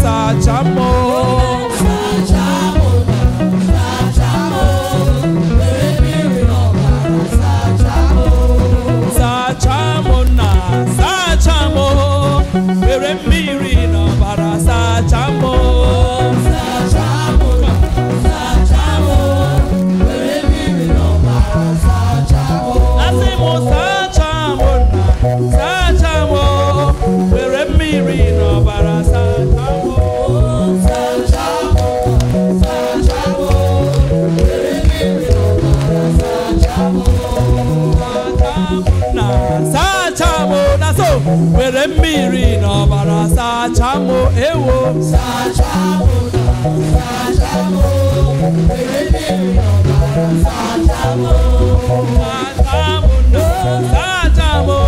Sachamo. Where Miri no bara Sachamo ewo Sachamo where Miri no bara Sachamo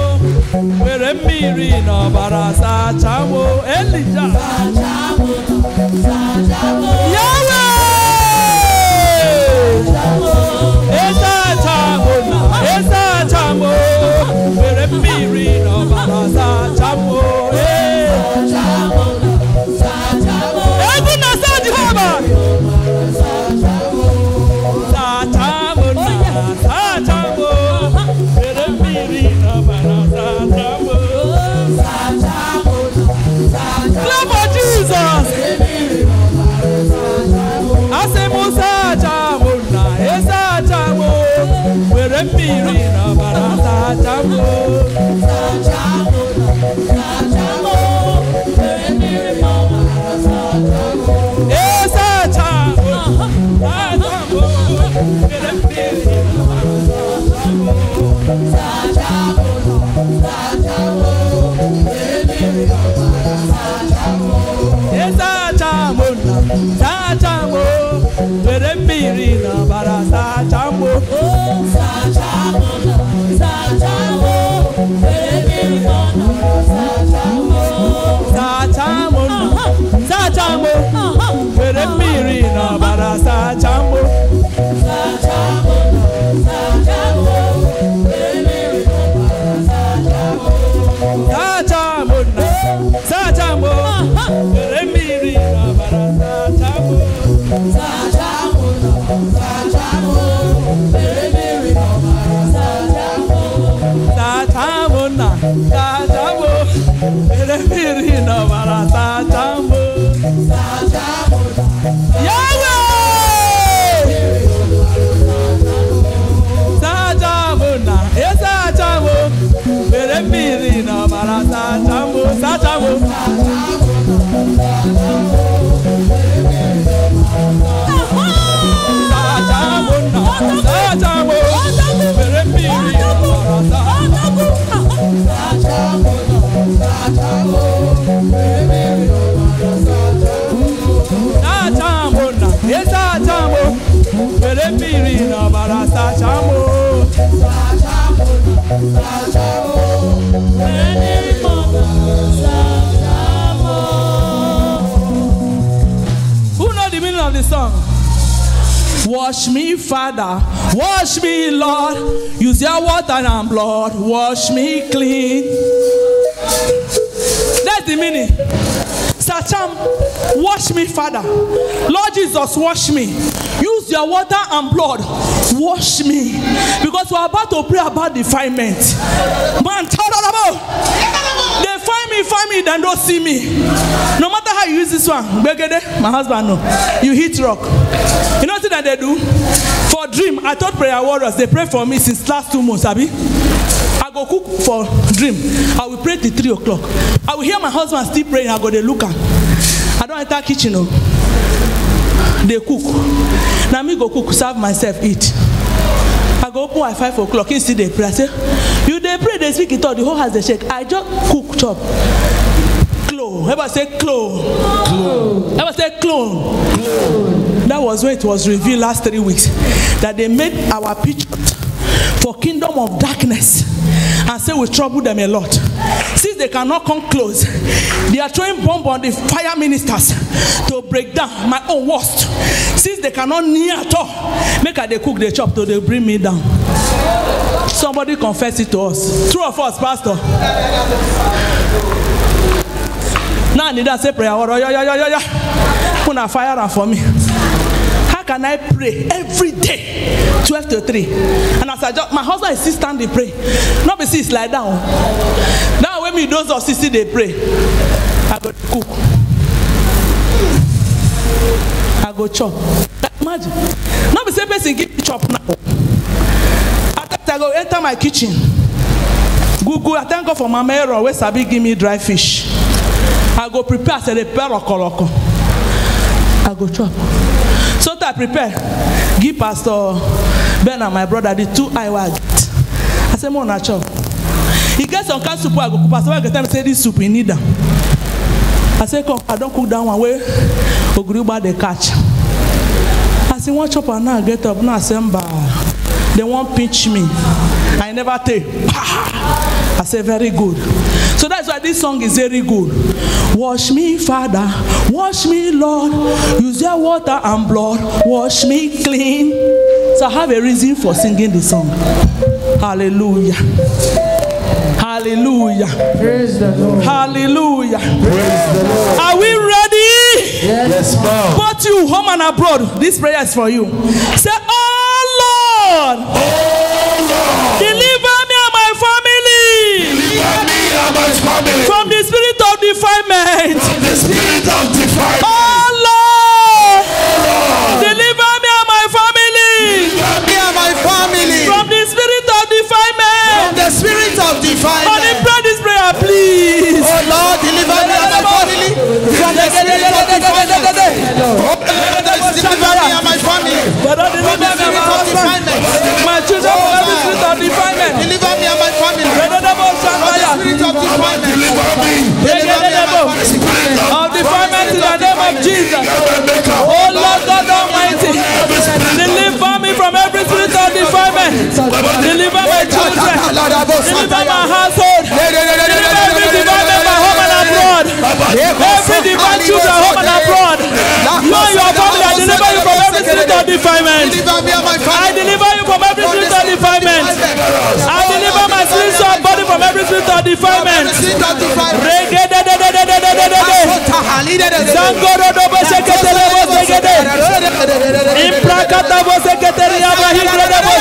where Miri no bara Sachamo Elijah Sachamo Yahweh Sachamo where Miri no bara Sachamo Wash me, Father, wash me, Lord, use your water and blood, wash me clean. That's the meaning. Sacham, wash me, Father. Lord Jesus, wash me. Use your water and blood, wash me. Because we're about to pray about defilement. Man, they find me, then don't see me. No matter how you use this one, my husband, no. You hit rock. You know what they do? For dream, I thought prayer warriors, they pray for me since last 2 months, Abi. I go cook for dream. I will pray till 3 o'clock. I will hear my husband still praying. I go they look at. I don't enter kitchen, no. They cook. Now me go cook, serve myself, eat. I go open at 5 o'clock, he see they pray. I say, you they pray, they speak it all, the whole house they shake. I just cook, chop. Clone. Ever say clone? Clone. Ever say clone? Clone. That was when it was revealed last 3 weeks. That they made our picture for kingdom of darkness. And say we trouble them a lot. Since they cannot come close, they are throwing bomb on the fire ministers to break down my own worst. Since they cannot near at all, make her they cook the chop till they bring me down. Somebody confess it to us. True of us, Pastor. Now I need to say prayer. Put a fire for me. How can I pray every day 12 to 3? And as I just, my husband is still standing pray. Not be see lie down. Now when me those of 60 they pray, I go cook. I go chop. Imagine. Not be same person give me chop now. I go enter my kitchen. Google, I thank God for my mirror where Sabi give me dry fish. I go prepare, say the peroko. I go chop. So that I prepare, give Pastor Ben and my brother the 2 hours. I say, more na chop. He gets some kind of soup, I go cook. Pastor Ben get say this soup, he need them. I say, come, I don't cook down one way. Ogriba they catch. I say, one chop and now get up, now assemble. They won't pinch me. I never take. I say, very good. So that's why this song is very good. Wash me, Father. Wash me, Lord. Use your water and blood. Wash me clean. So I have a reason for singing the song. Hallelujah. Hallelujah. Praise the Lord. Hallelujah. Praise the Lord. Are we ready? Yes, ma'am. Both you, home and abroad, this prayer is for you. Say, oh Lord, deliver me and my family. Deliver me and my family From the spirit of defilement. from the spirit of defilement. Oh Lord, deliver me and my family. Deliver me and my family From the spirit of defilement. from the spirit of Only defilement. pray this prayer, please. Oh Lord, deliver me and my family from the spirit of defilement. Oh Lord, deliver me and my family But don't from the deliver me and spirit my of husband. defilement. My children from every spirit of defilement. Deliver me and my family From the from the spirit of defilement. Deliver me and my family. of defilement in the name of Jesus. Oh Lord God Almighty, deliver me from every spirit of defilement. Deliver my children. Deliver my household. Deliver every divine member home and abroad. Every divine children home and abroad. You and your family, I deliver you from every spirit of defilement. Deliver me and my I family deliver you from every spirit of defilement. I deliver my spiritual body from every spirit of defilement. spirit of defilement. Zangoro dobo seketele bo segede. Imprakata bo seketele abahiglo debo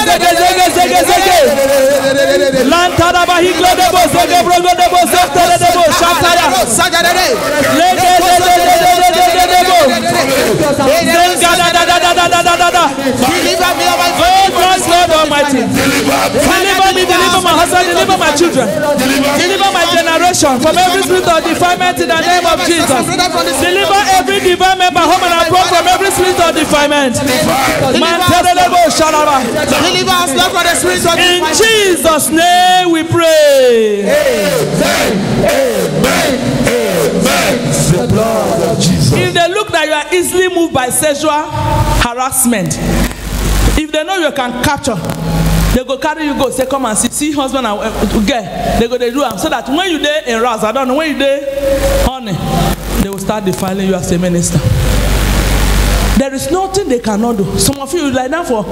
sege. Lantara bahiglo debo sege brogo debo seketele debo shataya. Lege debo. Zengada da. Deliver me and my Oh Christ Lord Almighty. Deliver me, deliver my husband, deliver my children. Deliver my generation from every spirit of defilement in the name of Jesus. Deliver every divine member home and abroad from every spirit of defilement. Deliver us Lord from the spirit of In defilement. Jesus' name we pray. The blood of Jesus. If they look that you are easily moved by sexual harassment, if they know you can capture, they go carry you go say come and see husband and girl. They go they do am so that when you dey in rouse, I don't know when you dey honey, they will start defiling you as a minister. There is nothing they cannot do. Some of you like that for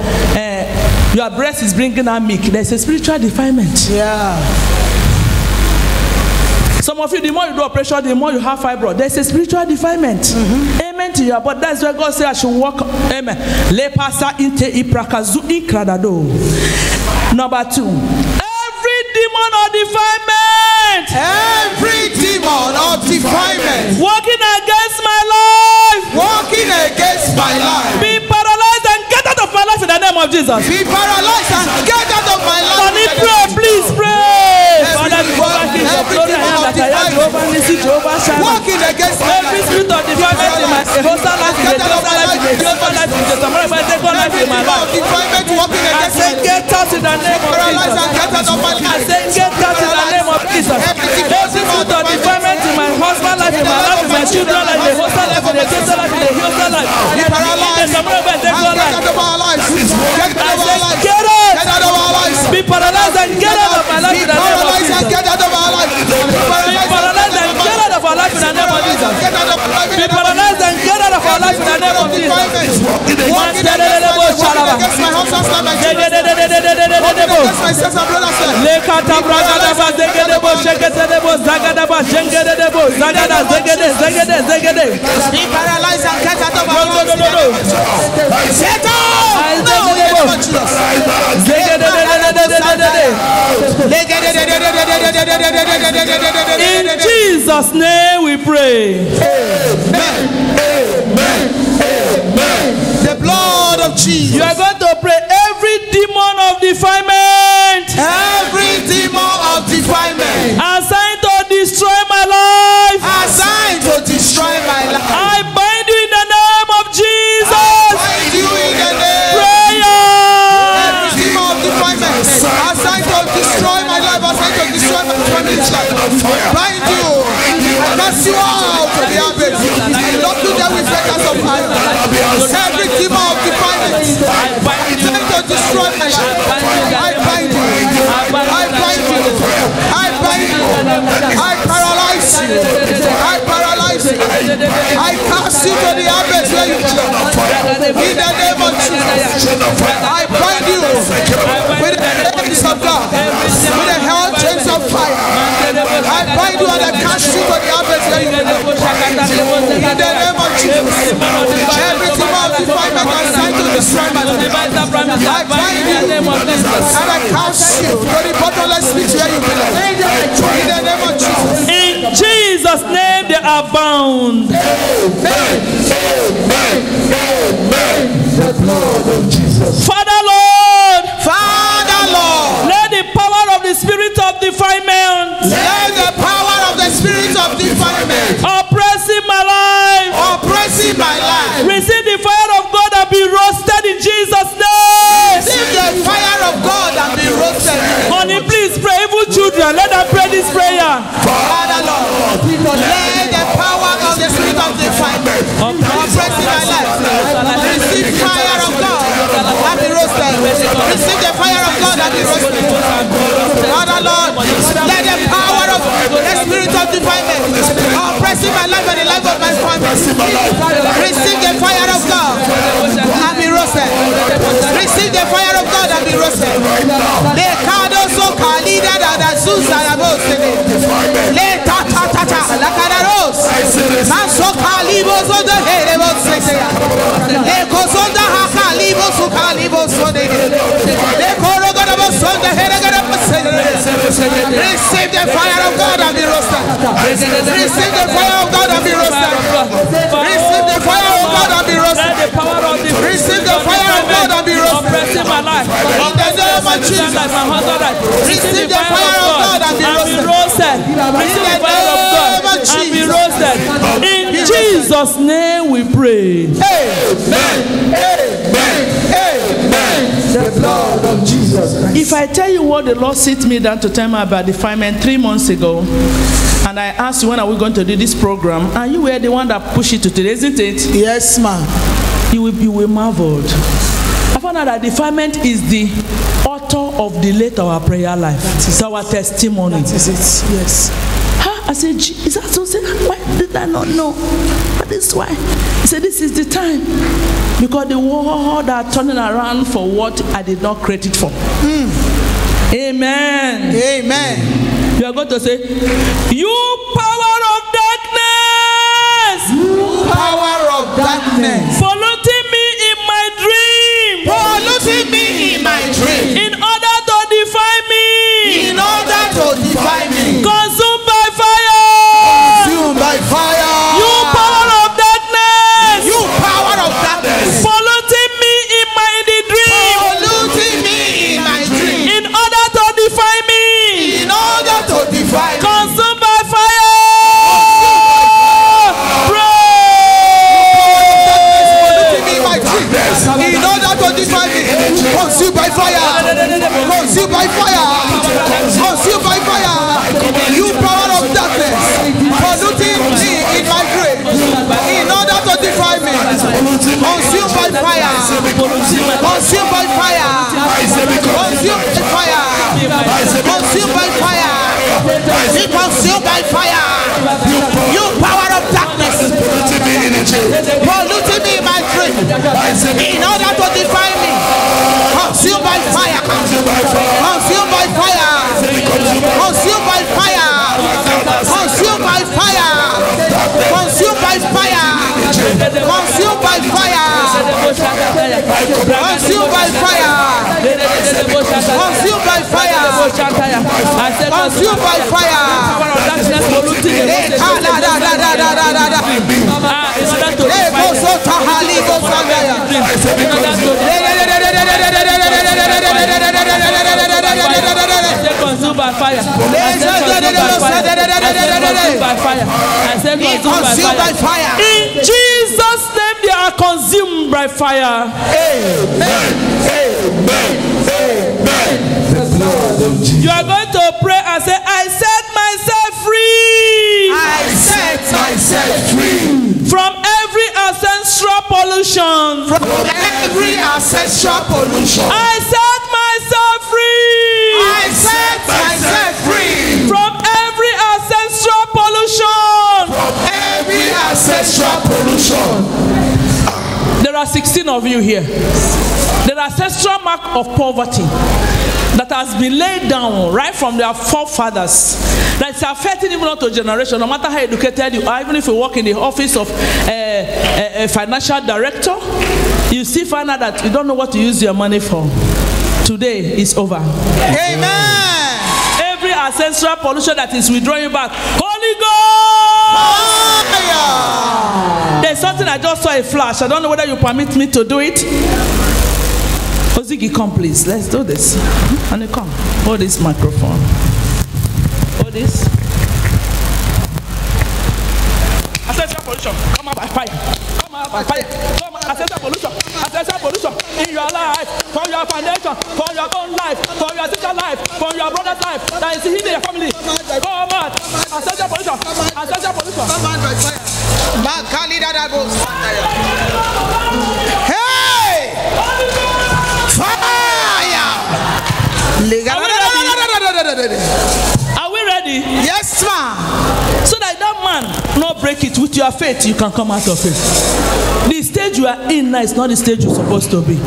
your breast is bringing out milk. There is a spiritual defilement. Yeah. Some of you, the more you do operation, the more you have fibroid. There's a spiritual defilement. Amen to you. But that's why God said I should walk. Amen. Lepasa inte iprakazu inkradado. Number 2. Every demon of defilement. Every demon of defilement Working against my life. walking against my life. Be paralyzed and get out of my life in the name of Jesus. Be paralyzed and get out of my life. Can you pray? Please pray. Father, Jehovah, King of glory, I am that I am. Jehovah, Nissi, Jehovah, Shammah. Walking against my Every life. spirit of defilement in my hostile life, in the Jehovah life, in the Jehovah life, in the Samara, my second life in my Demon of life. defilement walking I against say, my life. get out in the name of Paralyzed and Jesus. get out of my I life. say, get out in the name of Jesus. Every spirit of defilement in my husband life, in my life, in my children life, in the hostile life, in the Jehovah life, in the Hillside life, Be in the paralyzed Samara, my and second get life. out of our lives. Get I out of say, our lives. get out. Get out of our lives. Be paralyzed and get out of my life Be in the name of paralyzed and Jesus. get out of our lives. Be Be paralyzed and get out of our life in the name of Jesus. Get out of our life. Be paralyzed and get out of our life in the name of Jesus. Walking against my husband's life. Walking against my sister and brother's life. sheketelebo, zagadaba, jengedelebo, zagada, zegede. Be paralyzed and get out of our lives. Set up! In Jesus' name we pray. Amen. The blood of Jesus. You are going to pray every demon of defilement. Every demon of defilement. Assigned to destroy my life. Assigned to destroy my life. I bind you in the name of Jesus. I bind you in the name. Prayer. Every demon of defilement. Assigned to destroy my life. Assigned to destroy my family's life. Bind you. I cast you out of the abyss. I lock you there with fetters of iron. Every demon of defilement. Assigned to destroy my life. I bind you. I bind you. I bind you. I paralyze you. I paralyze you. I cast you to the abyss where you belong. In the name of Jesus. I bind you with the hands of God. With the hell chains of fire. I bind you and I cast you to the abyss where you belong. In the name of Jesus. Every demon of defilement assigned to destroy my life. I bind you and I cast you to the bottomless pit where you belong. In the name of Jesus. In Jesus' name they are bound. The blood of Jesus. Father Lord, Let the power of the spirit of defilement the power of the spirit of defilement oppressing my life, oppressing my life. receive the fire of God and be roasted in Jesus' name. Receive the fire of God and be roasted. Honey, please pray. Evil children, let them pray this prayer. Father Lord, let the power of the spirit of defilement oppressing my life. Receive fire of God and be roasted. Receive the fire of God and be roasted. Father Lord, let the power of the spirit of defilement oppressing my life and the life of my family. Receive the fire of God and be roasted. Receive the fire of God and be roasted. Le kado so kalida da zuza la bose. Le ta ta ta ta la kadaros. Man so kalibo so de hele bose. Le kozonda ha kalibo so kalibo so de. Le koro gada so de hele gada bose. Receive the fire of God and be roasted. Receive the fire of God and be roasted. Receive the fire of God and be roasted. Let the power of the Receive the fire of God and be roasted. oppressing my life. In the name of Jesus. Receive the fire of God and be roasted. Receive the fire of God and be roasted. In Jesus' name we pray. The blood of Jesus Christ. If I tell you what the Lord sit me down to tell me about defilement 3 months ago, and I asked you when are we going to do this program, and you were the one that pushed it to today, isn't it? Yes, ma'am. You will marveled. I found out that defilement is the author of delay to our prayer life. It's our testimony. That is it. Yes. I said, is that so? Why did I not know? But this is why. He said, this is the time. Because the world are turning around for what I did not create it for. Amen. Amen. You are going to say, you power of darkness. You power of darkness. Polluting me in my dream. Polluting me in my dream. In order to define me. In order to define me. Consumed by fire. Consumed by fire. You power of darkness. You power of darkness. Polluting me in the dream. Polluting me in my dream. In order to define me. In order to define me. Consumed by fire. In order to define me, consumed by fire, consumed by fire, consumed by fire. You power of darkness, polluting me in my grave. In order to define me, consumed by fire, consumed by fire, consumed by fire, consumed by fire, be consumed by fire. You power of darkness, polluting me in my grave. In order to define me, consumed by fire, consumed by fire, consumed by fire. Consumed by fire. Power of darkness polluting the consumed by fire. Consumed by fire. In Jesus' name, they are consumed by fire. You are going to pray and say, I set myself free. I set myself free from every ancestral pollution. from every ancestral pollution. I set myself free. I set myself free from every ancestral pollution. from every ancestral pollution. There are 16 of you here. There are ancestral mark of poverty that has been laid down right from their forefathers, that's affecting even not to generation, no matter how educated you are. Even if you work in the office of a financial director, you still find out that you don't know what to use your money for. Today is over. Amen. Every ancestral pollution that is withdrawing back, Holy Ghost! There's something I just saw a flash. I don't know whether you permit me to do it. Ozigi, come please. Let's do this. And you come. Hold this microphone. Hold this. Ancestral pollution. Come out by fire. Come out by fire. Come out. Ancestral pollution. Ancestral pollution in your life, from your foundation, from your own life, from your sister's life, from your brother's life, that is in your family. Come out. Ancestral pollution. Ancestral pollution. Come on by fire. Hey! Are we ready? Yes, ma'am. So that man not break it with your faith, you can come out of it. The stage you are in now is not the stage you're supposed to be.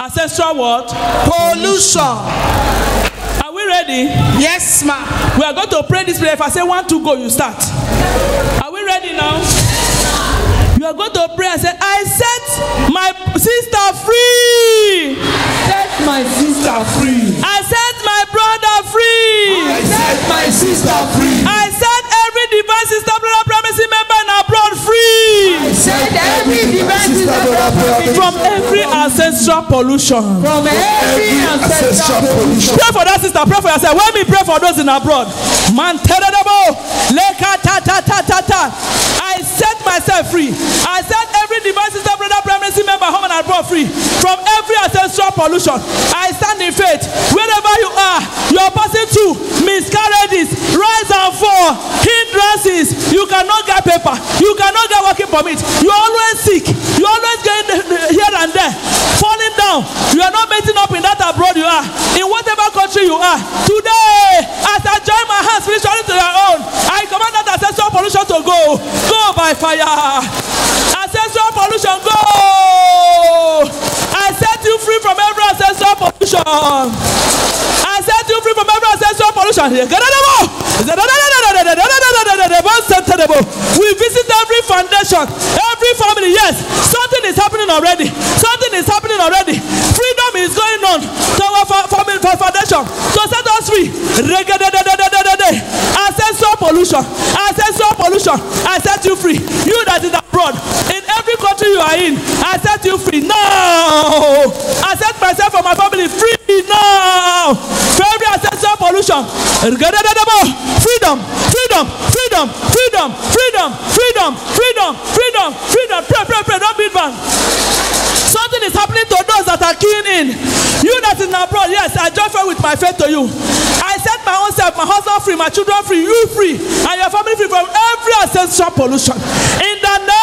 Ancestral what? Pollution. Are we ready? Yes, ma'am. We are going to pray this prayer. If I say 1, 2, go, you start. Are we ready now? You are going to pray and say, I set my sister free. Set my sister free. I set my brother free. I set my sister free. I set every divine sister brother promising member in abroad free. I set every divine sister brother From every ancestral pollution. from every ancestral pollution. Pray for that sister. Pray for yourself. When we pray for those in abroad. Man, I set myself free. I set every divine sister brother pregnancy member home and abroad free from every ancestral pollution. I stand in faith. Wherever you are, you're passing through miscarriages, rise and fall, hindrances. You cannot get paper. You cannot get working permit. You're always sick. You're always going here and there, falling down. You are not meeting up in that abroad you are. In whatever country you are. Today, as I join my hands spiritually to your own, I command that ancestral pollution to go. Go by fire. Ancestral pollution, go. I set you free from every ancestral pollution. I set you free from every ancestral pollution. We visit every foundation, every family. Yes, something is happening already. Something is happening already. Freedom is going on to our family foundation to set us free. Ancestral pollution. Ancestral pollution. I set you free. You that is abroad, in every country you are in, I set you free now. I set myself and my family free now. For every ancestral pollution. Freedom, freedom, freedom, freedom, freedom, freedom, freedom, freedom, freedom. Pray, pray, pray. Don't beat back. Something is happening to those that are keying in. You that is abroad, yes, I join faith with my faith to you. I set my own self, my husband free, my children free, you free, and your family free from every ancestral pollution. In the name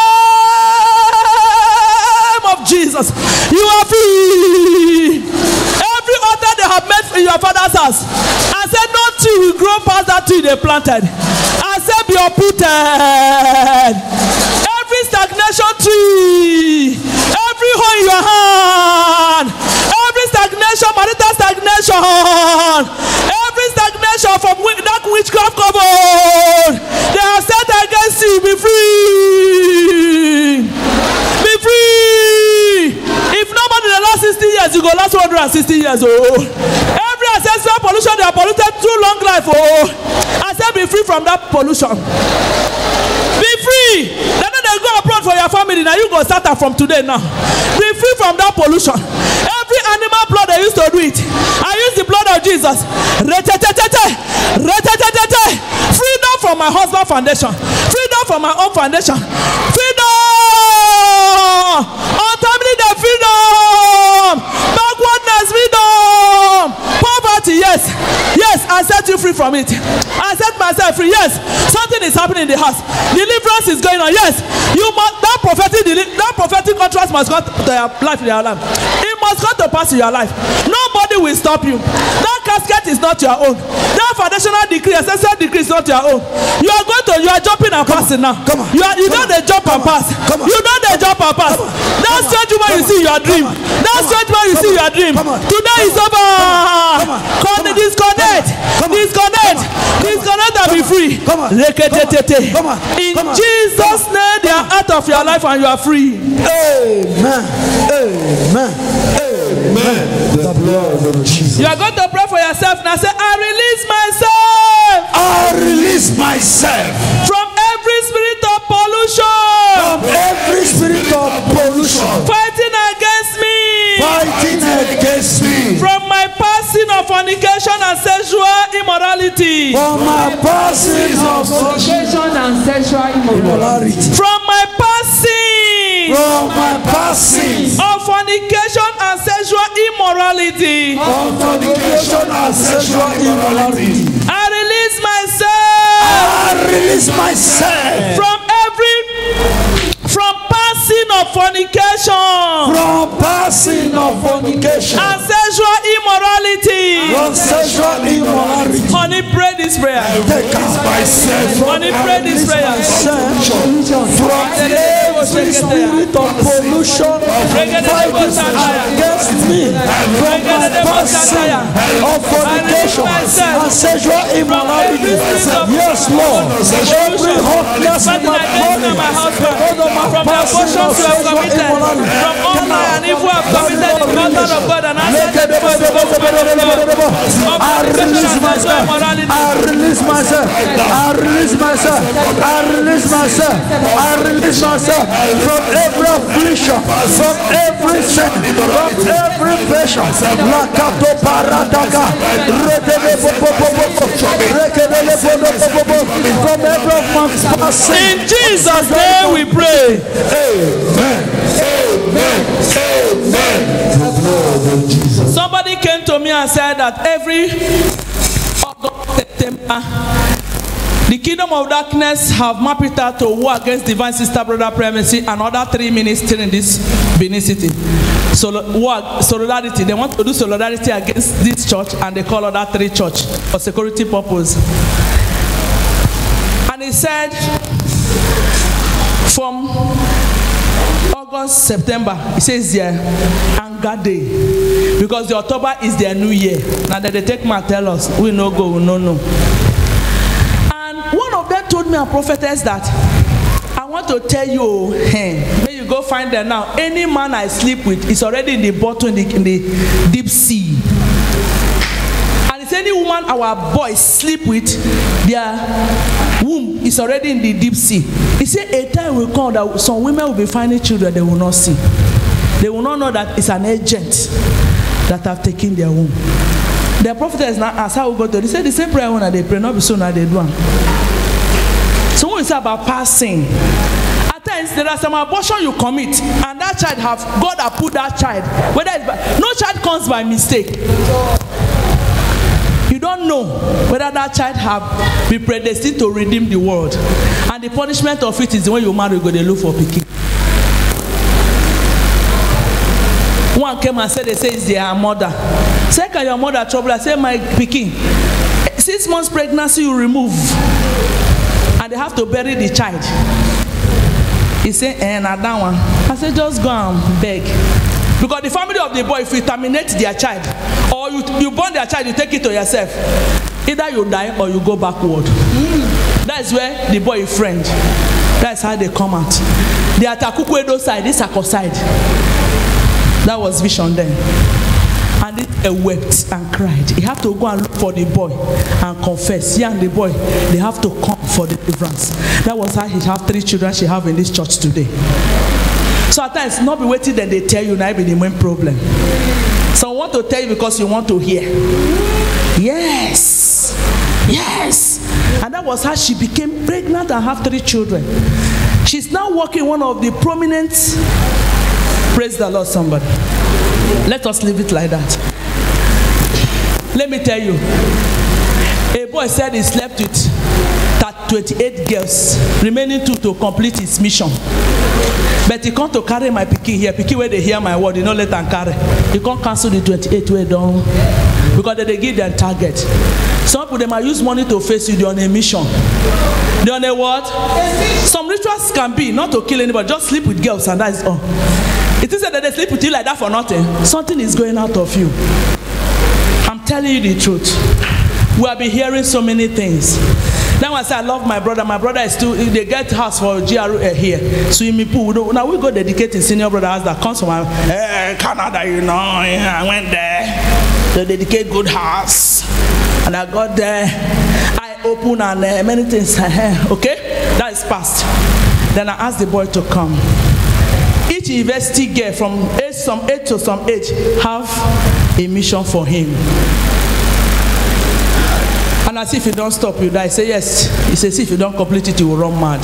of Jesus, you are free. Every altar they have made in your father's house, I said no tree will grow past that tree they planted. I said be uprooted. Every stagnation tree, every hole in your hand, every stagnation, marital stagnation, every stagnation from that witchcraft covered, they are set against you. Be free. Be free. If nobody in the last 60 years, you go last 160 years old. Every ancestral pollution, they are polluted through long life. Oh, I said be free from that pollution. Be free. Then they go abroad for your family. Now you go start from today now. Be free from that pollution. Every animal blood they used to do it. I use the blood of Jesus. Freedom from my husband foundation. Freedom from my own foundation. Freedom. Untimely death. Freedom. Backwardness. Freedom. Poverty. Yes. Yes. I set you free from it. I set myself free. Yes. Something is happening in the house. Deliverance is going on. Yes. You must, that prophetic contrast must go to your life, in your life. It must come to pass in your life. Nobody will stop you. That casket is not your own. That foundational decree, essential decree is not your own. You are jumping and passing now. You know they jump and pass. You know they jump and pass. That strange woman you see your dream. That strange man you see your dream. Today is over. Disconnect. Disconnect and be free. In Jesus' name, they are out of your life and you are free. Amen. Amen. Amen. The blood of Jesus. You are going to pray for yourself now. Say, I release myself. I release myself from every spirit of pollution. From every spirit of pollution. Fighting against me. Fighting against me. From my passing of fornication and sexual immorality. From my passing of fornication and sexual immorality. From my passing. From my passing of fornication and sexual immorality. Of fornication and sexual immorality. I release myself. I release myself from passing of fornication. From passing of fornication and sexual immorality. From sexual immorality. Honey, pray this prayer. Honey, pray this prayer. From every spirit of pollution fighting against me. From my passing of fornication and sexual immorality. Yes, Lord. Every hotness in my body. From the abortions you have committed, from all lie and evil have committed in the altar of God and answered the voice of God. I release myself. I release myself. I release myself. I release myself. I release myself from every affliction, from every sin, from every passion. Lakato paradaka. From every passing. In Jesus' name we pray. Amen. Amen. Somebody came to me and said that every August, September, the kingdom of darkness have mapped it out to war against divine sister, brother, primacy, and other 3 ministries in this Benin city. Solidarity. They want to do solidarity against this church, and they call other 3 church for security purpose. And he said, from August, September, he says there, anger day, because the October is their new year. Now that they take my tell us, we no go, we no know. And one of them told me, a prophetess, that I want to tell you, hey, when you go find them now, any man I sleep with is already in the bottom, in the deep sea. And it's any woman our boys sleep with, their womb is already in the deep sea. He said a time will come that some women will be finding children they will not see. They will not know that it's an agent that have taken their womb. The prophetess now asked how we go to. They said the same prayer when they pray, not be so now they do. So when we say about passing, at times there are some abortion you commit, and that child have God have put that child. Whether it's no child comes by mistake. You don't know whether that child have been predestined to redeem the world, and the punishment of it is the when you marry, you go to look for pikin. One came and said, they say it's their mother. Say, can your mother trouble? I say, my pikin, 6 months pregnancy you remove, and they have to bury the child. He said, that one. I said, just go and beg. Because the family of the boy, if you terminate their child, or you burn their child, you take it to yourself. Either you die or you go backward. That's where the boy is friend. That's how they come out. They are Takukwedo side, this Sako side. That was vision then. And he wept and cried. He had to go and look for the boy and confess. He and the boy, they have to come for deliverance. That was how he have 3 children she have in this church today. So at times, not be waiting that they tell you now be the main problem. So I want to tell you because you want to hear. Yes. Yes. And that was how she became pregnant and have 3 children. She's now working one of the prominent, praise the Lord somebody. Let us leave it like that. Let me tell you, a boy said he slept with 28 girls, remaining 2 to complete his mission. But he can't to carry my pikin here. Pikin where they hear my word, you know, let them carry. You can't cancel the 28 way down because they give their target. Some people, they might use money to face you. They're on a mission. They're on a what? Some rituals can be not to kill anybody, just sleep with girls and that is all. It isn't that they sleep with you like that for nothing. Something is going out of you. I'm telling you the truth. We have been hearing so many things. Now I say I love my brother. My brother is still, they get house for GRA here. Swimming pool. Now we go dedicate a senior brother house that comes from Canada, you know. I went there to dedicate good house. And I got there. I open and many things. Okay? That is past. Then I asked the boy to come. Each university girl from some age to some age have a mission for him. And as if you don't stop, you die. Say yes. He says if you don't complete it, you will run mad.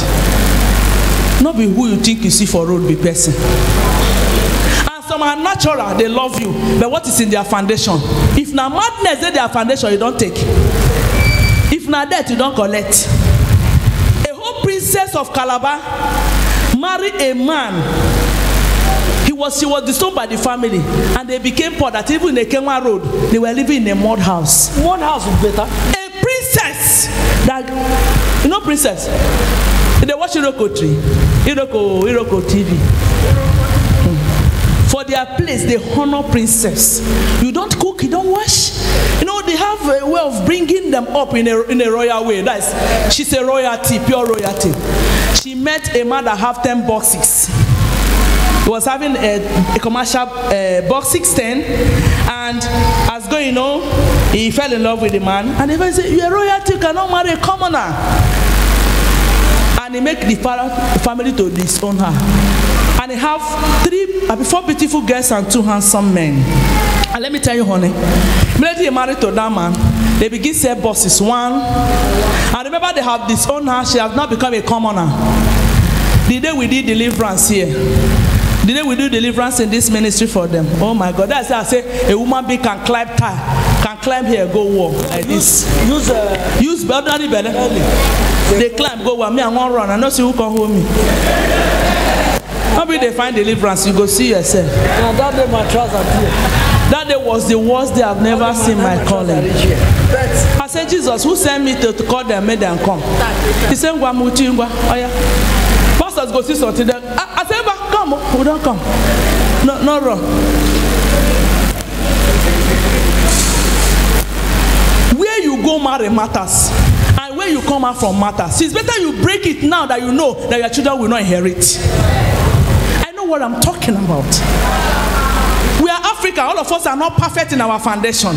Not be who you think you see for road, be person. And some are natural, they love you. But what is in their foundation? If na madness is their foundation, you don't take. If na death, you don't collect. A whole princess of Calabar married a man. She was disturbed by the family, and they became poor. That even in the Kenya road, they were living in a mud house. Mud house is better. A princess, that you know, princess. They watch Iroko TV. For their place, they honor princess. You don't cook, you don't wash. You know, they have a way of bringing them up in a royal way. She's a royalty, pure royalty. She met a man that have 10 boxes. He was having a commercial box 610, and as going on, he fell in love with the man, and the man said, "You're a royalty, you cannot marry a commoner." And he make the family to disown her. And he have 4 beautiful girls and 2 handsome men. And let me tell you, honey, immediately he married to that man, they begin to say bosses 1. And remember, they have disowned her. She has now become a commoner. The day we did deliverance here, the day we do deliverance in this ministry for them, oh my God, that's why I say a woman being can climb here, go walk like this. Use ordinary belly. They climb, go walk. Me, I won't run. I know see who can hold me. Maybe they find deliverance, you go see yourself. Now that day my trousers appear. That day was the worst day I've never seen my calling. I said, Jesus, who sent me to call them, made them come? He said, oh yeah. Pastors go see something there. I said, come, we don't come. No wrong. Where you go marry matters, and where you come out from matters. It's better you break it now that you know that your children will not inherit. I know what I'm talking about. We are Africa. All of us are not perfect in our foundation.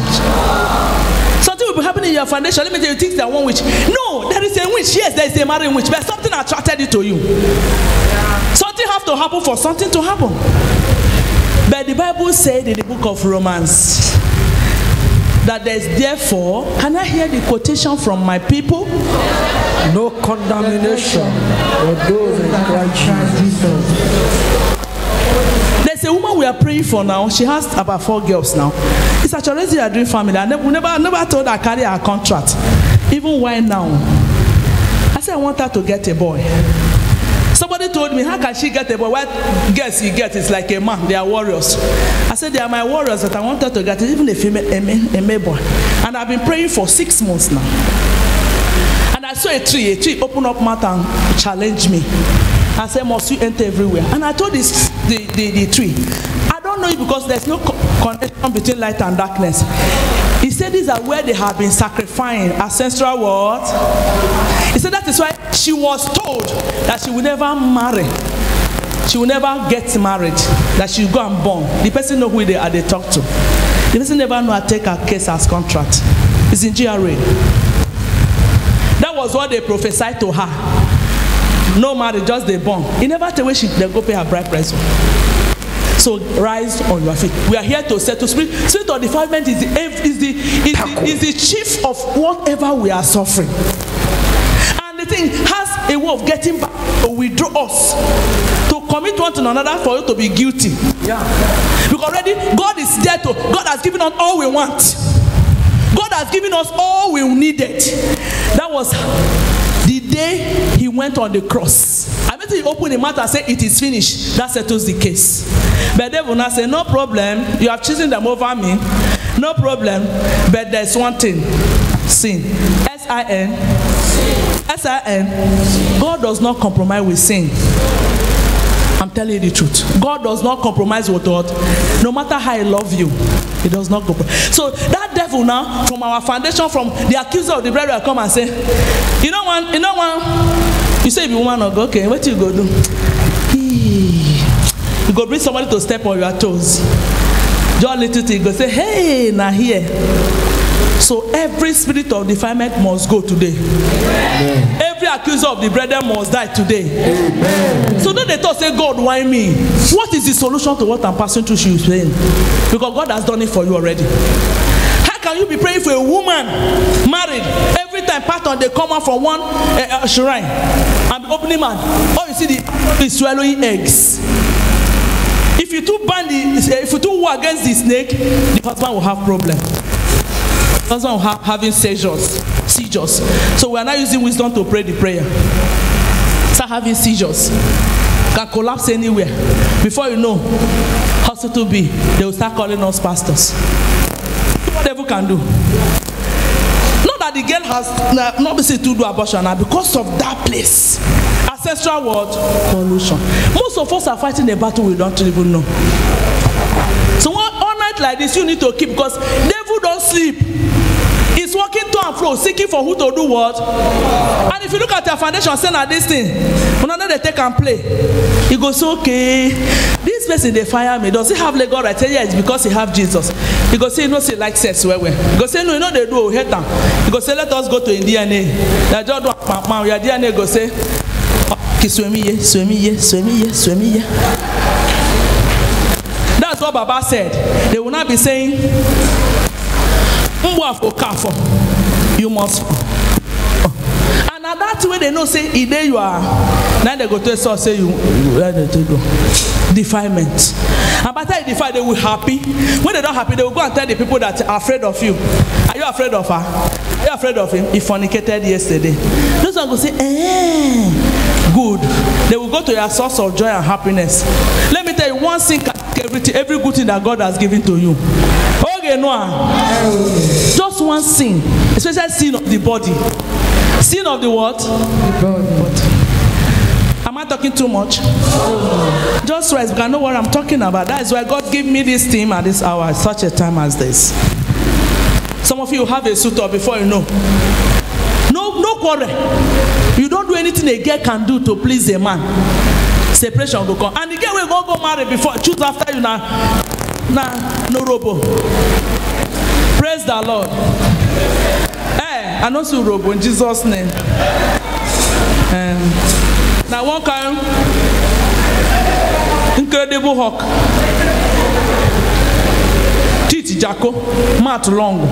Something will be happening in your foundation. Let me tell you, things that one witch. No, there is a witch. Yes, there is a marrying witch, but something attracted it to you. Something have to happen for something to happen. But the Bible said in the book of Romans that there is therefore, can I hear the quotation from my people? No condemnation for those in Christ Jesus. There's a woman we are praying for now. She has about 4 girls now. It's actually a dream family. We never told her carry her contract. Even why now? I said I want her to get a boy. Somebody told me, how can she get a boy? What girls you get is like a man. They are warriors. I said they are my warriors, but I want her to get it, even a female, a male boy. And I've been praying for 6 months now. And I saw a tree open up mouth and challenge me. I said, must you enter everywhere? And I told the tree, I don't know it because there's no connection between light and darkness. He said these are where they have been sacrificing ancestral what? He said that is why she was told that she will never marry. She will never get married. That she will go and born. The person know who they talk to. The person never know I take her case as contract. It's in GRA. That was what they prophesied to her. No marriage, just they born. He never tell where they go pay her bride price. So rise on your feet. We are here to settle. Spirit of defilement is the chief of whatever we are suffering. And the thing has a way of getting back to withdraw us, to commit one to another for you to be guilty. Yeah. Because already God is there to. God has given us all we want. God has given us all we needed. That was the day he went on the cross. I mean, he opened the mouth and said, "It is finished." That settles the case. But they will not say, "No problem. You have chosen them over me. No problem." But there's one thing: sin. S-I-N. God does not compromise with sin. I'm telling you the truth. God does not compromise with God. No matter how he loves you, he does not compromise. So that devil now, from our foundation, from the accuser of the bride, will come and say, you know one. You say if you want to go, okay, what you go do? You go bring somebody to step on your toes. Just little thing, go say, hey, now here. So every spirit of defilement must go today. Amen. Every accuser of the brethren must die today. Amen. So don't they talk, say, God, why me? What is the solution to what I'm passing through? She was saying, because God has done it for you already. How can you be praying for a woman married? Every time pattern they come out from one shrine and be opening man. Oh, you see the swallowing eggs. If you two war against the snake, the husband will have problem. The husband will have having seizures. So we are not using wisdom to pray the prayer. Start having seizures. Can collapse anywhere. Before you know, hospital B, they will start calling us pastors. Whatever can do. Not that the girl has not been to do abortion now because of that place. Ancestral word pollution. Most of us are fighting a battle we don't even know. So all night like this, you need to keep, because devil don't sleep. He's walking to and fro, seeking for who to do what. And if you look at your foundation, saying that this thing, when they take and play, he goes, okay, this person they fire me. Does he have leg? I tell you, it's because he have Jesus. He goes, say no, say like sex where. He goes, say no, you know they do hate them. He goes, say let us go to DNA. That just do your DNA go say, swim. That's what Baba said. They will not be saying, you must. And at that way they know say either you are. Now they go to a source say you defilement. And by the time you defile, they will happy. When they don't happy, they will go and tell the people that are afraid of you. Are you afraid of her? Are you afraid of him? He fornicated yesterday. Those one go say, good. They will go to your source of joy and happiness. Let me tell you one thing, every good thing that God has given to you. Okay, no. Just one sin, especially sin of the body. Sin of the what? The body. Am I talking too much? Just rest, because I know what I'm talking about. That is why God gave me this theme at this hour, at such a time as this. Some of you have a suitor before you know. No quarrel. You don't do anything a girl can do to please a man. Separation will come. And the girl will go marry before, choose after you now. No robo. Praise the Lord. I know see robo in Jesus' name. Now one kind incredible hawk. Titi Jacko, mat long.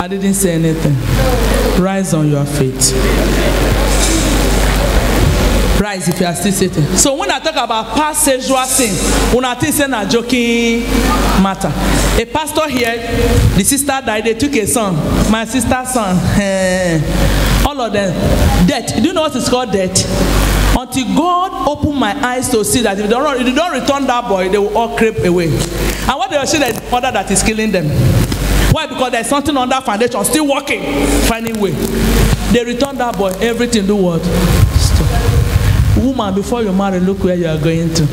I didn't say anything. Rise on your feet. Rise if you are still sitting. So when I talk about past sexual sin, when I think it's a joking matter. A pastor here, the sister died, they took a son. My sister's son. All of them. Death. Do you know what it's called death? Until God opened my eyes to see that if they don't return that boy, they will all creep away. And what they will say that the mother that is killing them. Why? Because there's something on that foundation still working, finding way. They return that boy, everything do what? Stop. Woman, before you marry, look where you are going to.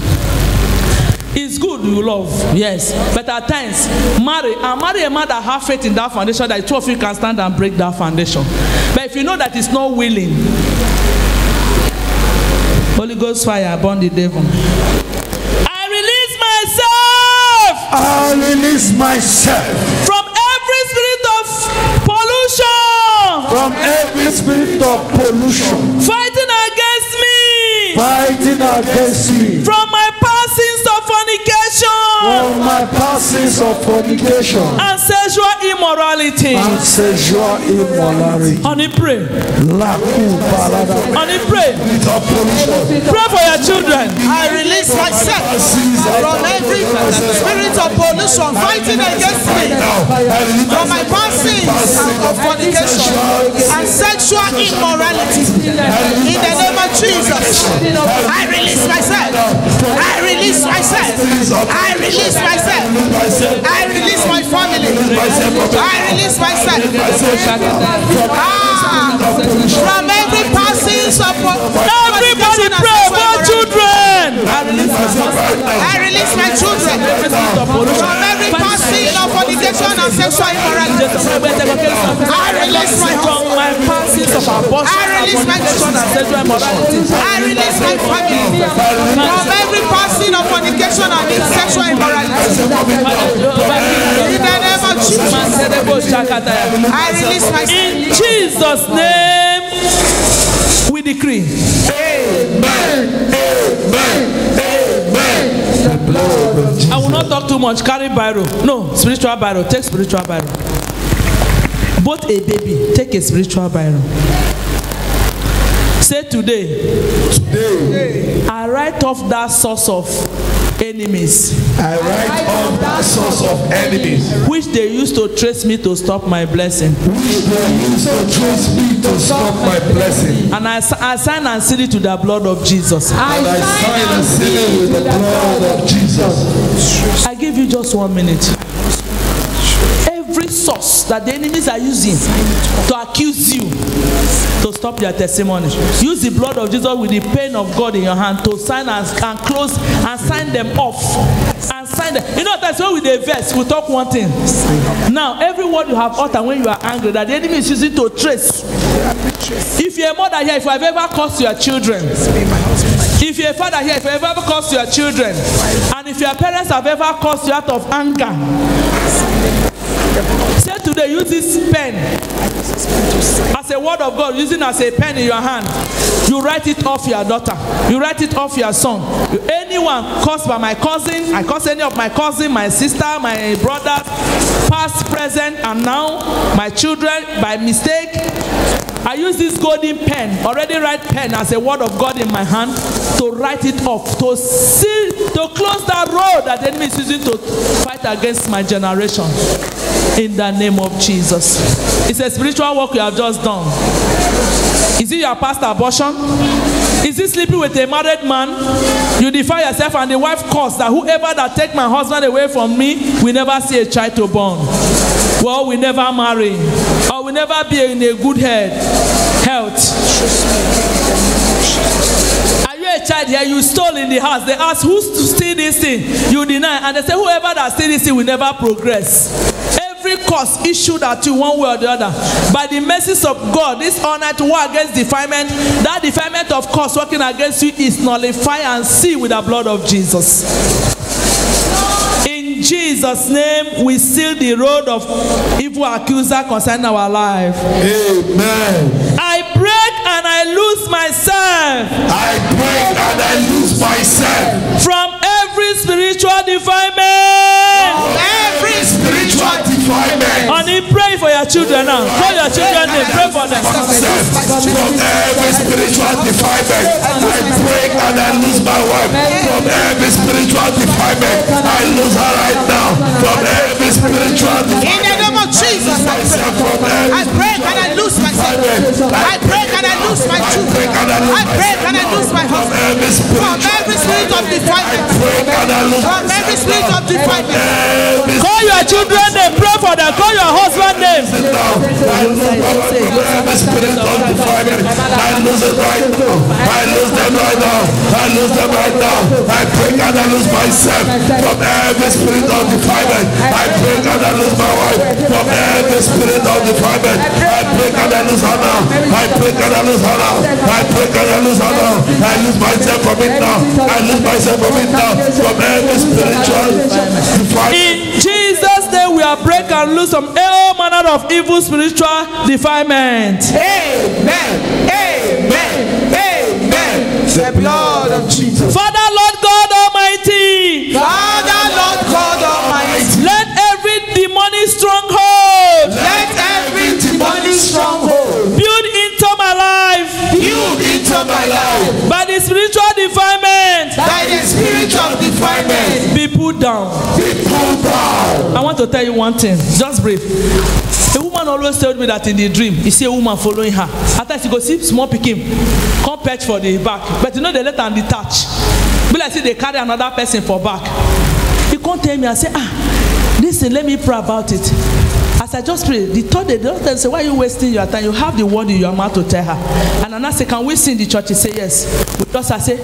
It's good you love, yes, but at times marry a man that have faith in that foundation, that two of you can stand and break that foundation. But if you know that it's not willing, Holy Ghost fire burn the devil. I release myself from every spirit of pollution, from every spirit of pollution fighting against me, from my passings of fornication, and sexual immorality. Honey, pray. Honey, pray. Pray for your children. I release myself from every spirit of pollution fighting against me, from my passings of fornication and sexual immorality. In the name of Jesus, I release myself. I release myself. I release myself. I release my family. I release myself. From every passings of everybody pray for children. I release my children from every passing of fornication and sexual immorality. I release my from my passings of abortion. I release my children and sexual immorality. I release my family from every passing of fornication and sexual immorality. In the name of Jesus, I release myself. In Jesus' name, we decree. Amen. I will not talk too much. Carry Bible. No, spiritual Bible. Take spiritual Bible. Both a baby, take a spiritual Bible. Say today, I write off that source of enemies. I write off that source of enemies which they used to trace me to stop my blessing. And I sign and seal it to the blood of Jesus. And I sign and seal it with the blood of Jesus. I give you just 1 minute. Every source that the enemies are using to accuse you, to stop their testimony, use the blood of Jesus with the pain of God in your hand to sign and close and sign them off. And sign them. You know, that's why with the verse we talk one thing. Now, every word you have uttered when you are angry, that the enemy is using to trace. If you're a mother here, if you have ever cursed your children, if you're a father here, if you have ever cursed your children, and if your parents have ever cursed you out of anger, say today, use this pen as a word of God, using as a pen in your hand. You write it off your daughter. You write it off your son. Anyone caused by my cousin, I cause any of my cousin, my sister, my brother, past, present, and now, my children, by mistake, I use this golden pen, already write pen as a word of God in my hand, to write it off, to seal, to close that road that the enemy is using to fight against my generation. In the name of Jesus. It's a spiritual work you have just done. Is it your past abortion? Is it sleeping with a married man? You defy yourself and the wife calls that whoever that take my husband away from me will never see a child to born. Well, we never marry, or we never be in a good health. Are you a child here? You stole in the house. They ask who's to steal this thing. You deny, and they say whoever that steal this thing will never progress. Every curse issued at you one way or the other, by the mercies of God, this honor to war against defilement, that defilement of curse working against you is nullified and sealed with the blood of Jesus. In Jesus' name, we seal the road of evil accuser concerning our life. Amen. I break and I lose myself. I break and I lose myself from every spiritual defilement. Every spiritual defilement. Honey, pray for your children now. Call your children name. Pray for them. From every spiritual defilement, I break and I lose my wife. From every spiritual defilement, I lose her right now. From every spiritual defilement. In the name of Jesus, I break and I lose myself. I break and I lose my children. I break and I lose my husband. From every spirit of defilement. From every spirit of defilement. Call your children name. Pray for them. Call your husband name. I lose it right now. I lose them right now. I lose them right now. I break and I lose myself from every spirit of defilement. I break and I lose my wife from every spirit of defilement. I break and I lose her now. I break and I lose her now. I break and I lose her now. I lose myself from it now. I lose myself from it now. From every In Jesus' name, we are break and loose from all manner of evil spiritual defilement. Amen. Amen. Amen. The blood of Jesus. Father, Lord God Almighty. Father, Lord God Almighty. Let every demonic stronghold. Let every demonic stronghold Build into my life. build into my life. By the spiritual defilement. By the spirit of defilement. Be put down. Be pulled down. I want to tell you one thing. Just brief. A woman always told me that in the dream, you see a woman following her. After she go see small pikin, come perch for the back. But you know they let her detach. Be like say they carry another person for back. He can't tell me. I say, listen, let me pray about it. As I just pray, the third day, the doctor say, why are you wasting your time? You have the word in your mouth to tell her. And I say, can we sing the church? He say, yes. Because I say,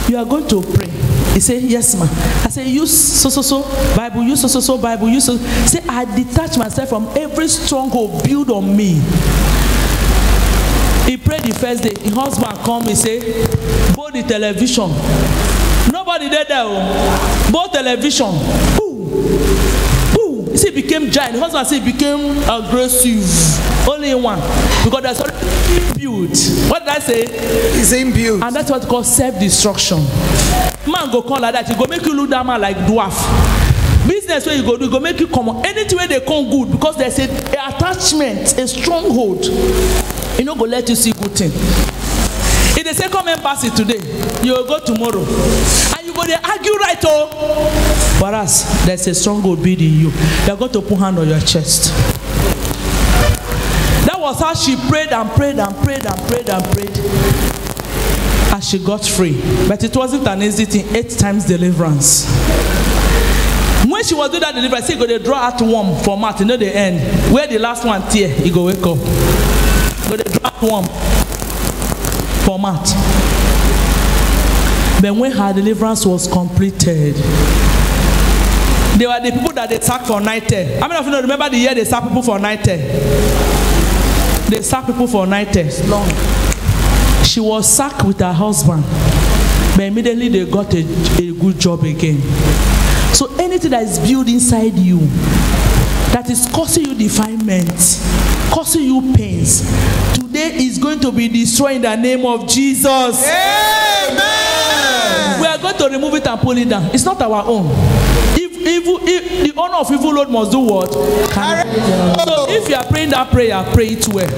you are going to pray. He say, yes, ma'am. I say, use so Bible, use so Bible, use so. Say, I detach myself from every stronghold built on me. He prayed the first day. His husband come, he say, both the television. Nobody there. Both television. Boom. He say, became giant. The husband say, became aggressive. Only one. Because that's already built. What did I say? It's imbued. And that's what called self-destruction. Man go come like that, he go make you look that man like dwarf. Business where you go do, he go make you come on. Anything where they come good, because there's a attachment, a stronghold. He no go let you see good thing. If they say come and pass it today, you will go tomorrow. And you go there argue right oh. For us, there's a stronghold building you. You're going to put hand on your chest. That was how she prayed and prayed and prayed and prayed and prayed. And she got free. But it wasn't an easy thing. 8 times deliverance. When she was doing that deliverance, she go they draw out worm for mat. You know the end. Where the last one tear, he go wake up. Go they draw out worm for mat. But when her deliverance was completed, they were the people that they sacked for night. How many of you know, remember the year they sacked people for night? They sacked people for night. Long. She was sacked with her husband, but immediately they got a good job again. So anything that is built inside you, that is causing you defilement, causing you pains, today is going to be destroyed in the name of Jesus. Amen. We are going to remove it and pull it down. It's not our own. If the owner of evil Lord must do what? So if you are praying that prayer, pray it well.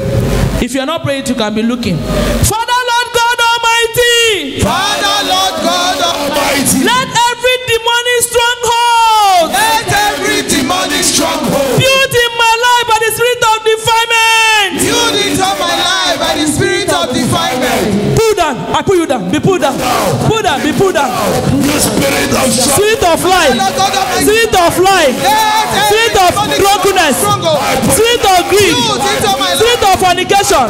If you are not praying, you can be looking. Father, Lord God Almighty. Father, Lord God Almighty. Let every demonic stronghold. Let every demonic stronghold. Built in my life by the spirit of defilement. Build into my life by the spirit of defilement. Pull down. I put you down. Be pulled down. Pull down. Be pulled down. Spirit of life. Spirit of life. Spirit of drunkenness. Spirit of greed. Spirit of fornication.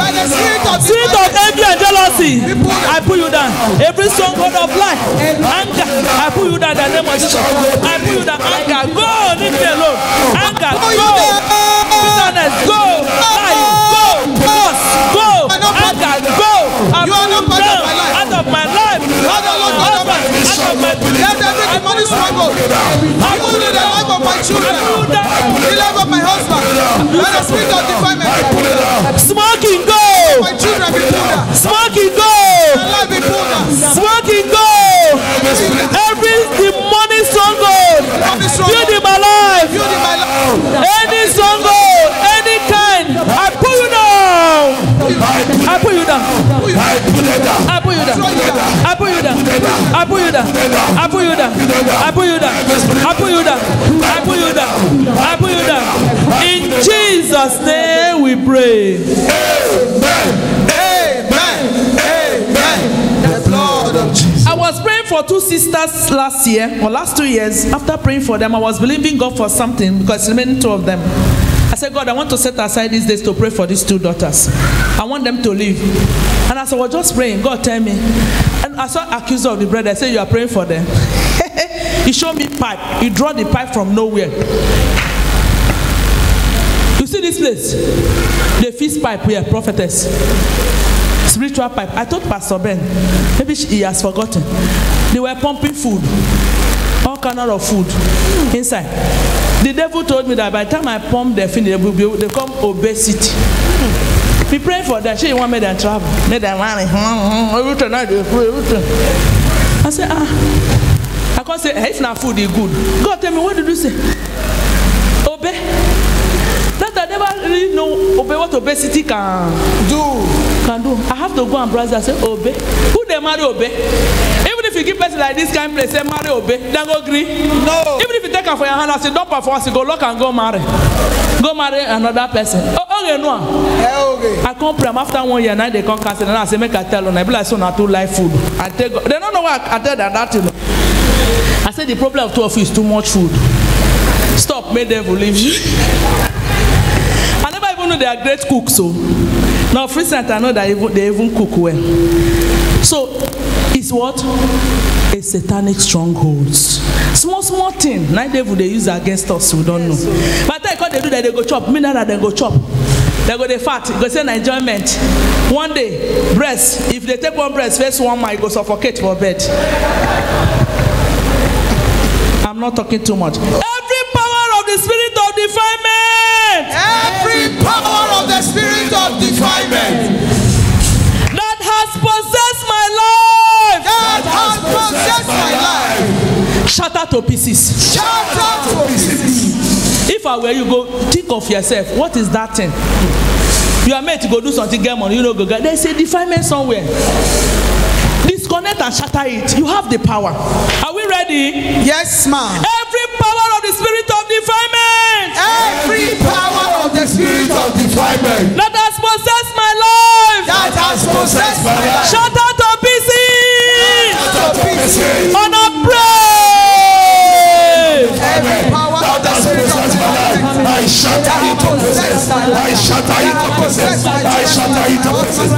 Spirit of envy and jealousy. I put you down. Every stronghold of life. Anger. I put you down in the name of Jesus. I put you down. Anger. Go. Leave me alone. Anger. Go. Bitterness. Go. Life. Go. Force. Go. Anger. Go. You are not part of my life. Out of my life. Out of my life. Let every demonic struggle. I put in the life of my children. The life of my husband. Let the spirit of defilement. Smoking go. My children be pulled down. Smoking go. My life be pulled down. Smoking go. Every demonic stronghold build in my life. Any stronghold, any kind, I pull you down. I pull you down. I pull you down. I pull you down. I pull you down. I pull you down. I pull you down. I pull you down. I pull you down. I pull you down. In Jesus' name we pray. Amen. Amen. The blood of Jesus. I was praying for 2 sisters last year, or last 2 years. After praying for them, I was believing God for something because remaining 2 of them. I said, God, I want to set aside these days to pray for these 2 daughters. I want them to live. And as I was just praying, God tell me, and I saw accuser of the brother. I said, you are praying for them. He showed me pipe. He draw the pipe from nowhere. You see this place? The fist pipe here, prophetess. spiritual pipe. I told Pastor Ben, maybe he has forgotten. They were pumping food, all kind of food inside. The devil told me that by the time I pump the thing, they come obesity. We pray for that. She want me to travel. Me them want everything. I said, I can't say, hey, if not food is good. God tell me, what did you say? Obey. That I never really know obey what obesity can do. I have to go and browse and say, obey. Who they marry obey? Even if you give person like this kind of place, say marry obey, then go agree. No. Even if you take her for your hand and say, don't perform, go lock and go marry. Go marry another person. Okay, no. I come pray after 1 year, now they come cancel and I say, make I tell them, I be like, so not too life food. I take, they don't know what I tell them that. I said, the problem of 2 of you is too much food. Stop, make devil leave you. I never even know they are great cooks, so now for instance, I know that they even cook well. So it's what? A satanic strongholds. Small thing. Now devil they use against us, we don't know. But I thought they do that, they go chop. Me that they go chop. They go the fat, go say enjoyment. One day, breast. If they take one breast, first one might go suffocate for bed. I'm not talking too much. Every power of the spirit of defilement. Every power of the spirit of defilement that has possessed my life. That has possessed my life. Shatter to pieces. Shatter to pieces. If I were you, go think of yourself. What is that thing? You are made to go do something, get money, you know, go get. There's a defilement somewhere. Disconnect and shatter it. You have the power. Are we ready? Yes, ma'am. Every power of the spirit of defilement. Every power of the spirit of defilement that has possessed my life. That has possessed my life. Shatter to pieces. Shatter to pieces. On a pray. Every power of the spirit of defilement. I shatter it to pieces. I shatter it to pieces. I shatter it to pieces.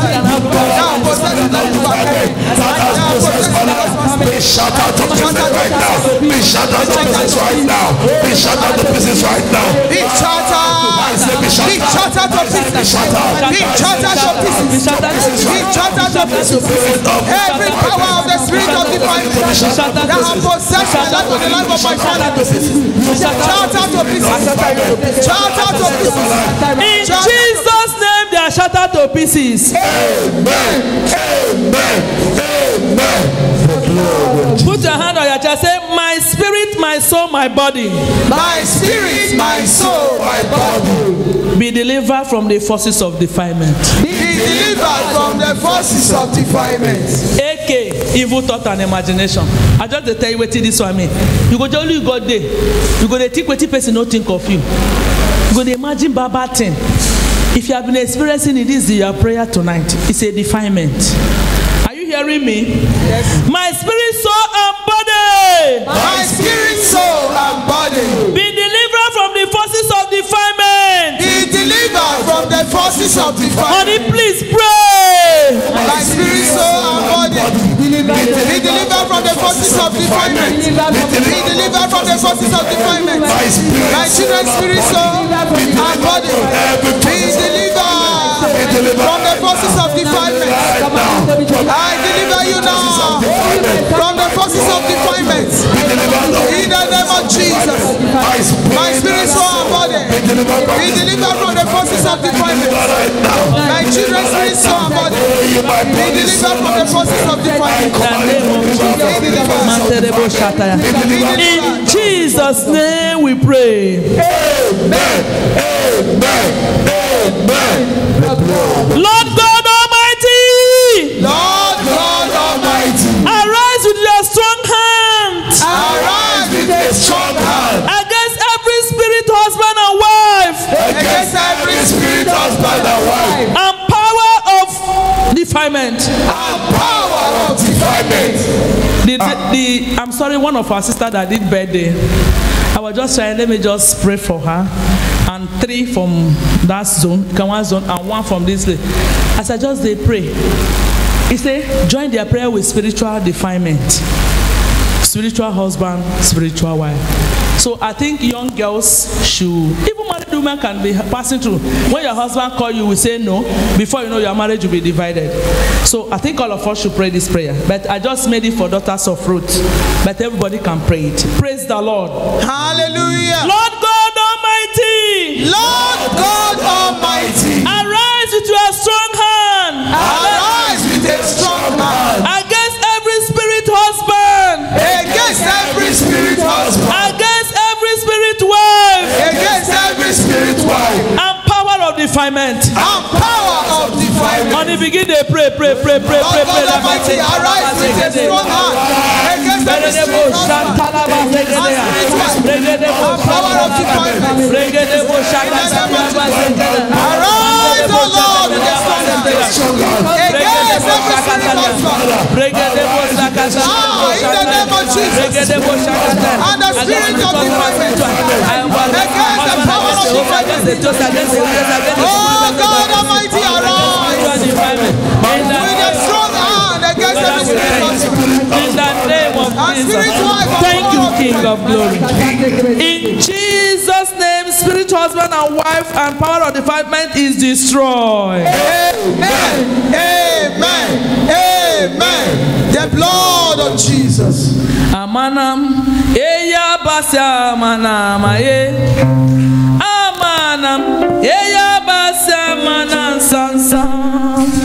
Be shattered to pieces right now. Be shattered to pieces right now. Be shattered to pieces right now. Be shattered. Be shattered to pieces. Be shattered to pieces. Be shattered to pieces. Every power of the spirit of defilement that has possessed the life of the life of my family. Shattered to pieces. Shattered to pieces. In Jesus' name, they are shattered to pieces. Amen. Amen. Amen. Put your hand on your chest. Say, my spirit, my soul, my body. My spirit, my soul, my body. Be delivered from the forces of defilement. Be delivered from the forces of defilement. AK, evil thought and imagination. I just tell you what this one mean. You go only you go there. You go to think what person not think of you. You go to imagine bad thing. If you have been experiencing it, this is your prayer tonight. It's a defilement. Are you hearing me? Yes. My spirit, soul, and body. My spirit, soul, and body. Be delivered from the forces of defilement. Be delivered from the forces of defilement. Honey, please pray. My spirit, soul, and body. Be delivered from the forces of defilement. Be delivered from the forces of defilement. My children's spirit, soul, and body. Be delivered from the forces of defilement. I deliver you now from the forces of defilement. In the name of Jesus. My spirit, soul, and body. Be delivered from the forces of defilement. My children's spirit, soul, and body. Be delivered from the forces of defilement. In Jesus' name we pray. Amen. Amen. Amen. Lord God Almighty. Lord God Almighty. Arise with your strong hand. Arise with a strong hand. Against every spirit, husband and wife. Against every spirit, husband and wife. And power of defilement. And power of defilement. I'm sorry, one of our sisters that did birthday. I was just trying, let me just pray for her. And 3 from that zone, Kawan zone, and 1 from this place. As I just they pray, he said, join their prayer with spiritual defilement. Spiritual husband, spiritual wife. So I think young girls should, even married women can be passing through. When your husband call you, we say no. Before you know, your marriage will be divided. So I think all of us should pray this prayer. But I just made it for daughters of Ruth. But everybody can pray it. Praise the Lord. Hallelujah. Lord God Almighty. Lord God Almighty. Arise with your strong hand. Arise with a strong hand. Against every spirit husband. Against every spirit husband. Against every spirit wife. Against every spirit wife. And power of defilement. And power of defilement. On the begin they pray. Lord God Almighty, arise with a strong hand. Against every spirit husband. And spirit wife. And power of defilement. Arise, O Lord, with a strong hand. Against every spirit husband. In the name of Jesus. And the spirit of defilement. Against the power of defilement. Oh God Almighty, arise with a strong hand against every spirit husband. In the name of Jesus. Thank you, King of Glory. In Jesus' name, spirit husband and wife and power of defilement is destroyed. Amen. Amen. Amen. The blood of Jesus. Amanam, eya basa amanam, amanam, eya basa amanam sansa.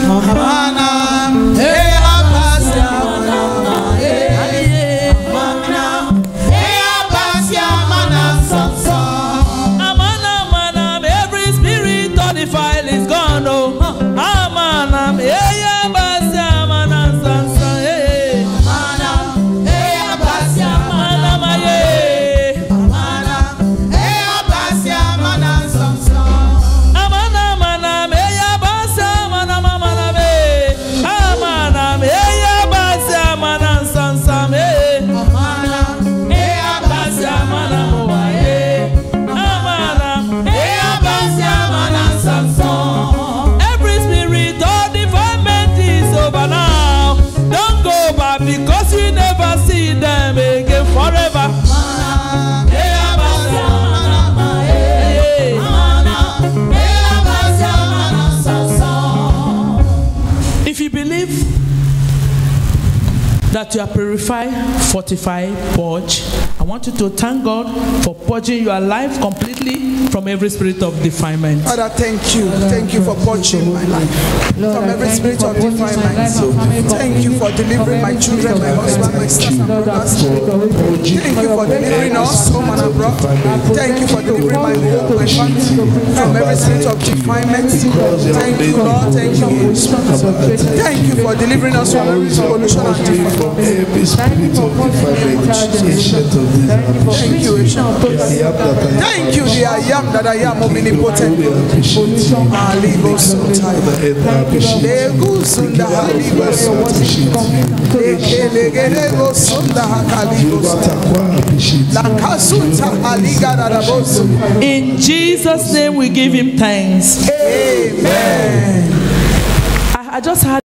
Amanam, eya basa amanam, amanam, eya basa amanam sansa. Amanam, every spirit on the file is gone. Oh, amanam, eya basa amanam sansa. Because we never see them again forever. If you believe that you are purified, fortified, purged, I want you to thank God for purging your life completely from every spirit of defilement. Father, thank you. Thank you for purging my life from every spirit of defilement. Thank you for delivering my children, my husband, my sisters and brothers. Thank you for delivering us home and abroad. Thank you for delivering my home, my family from every spirit of defilement. Thank you, Lord. Thank you. Thank you for delivering us from every pollution and defilement. Every spirit of defilement, ancient of this Thank you, thank you, the I am that I am omnipotent. In Jesus' name we give him thanks. Amen. I just had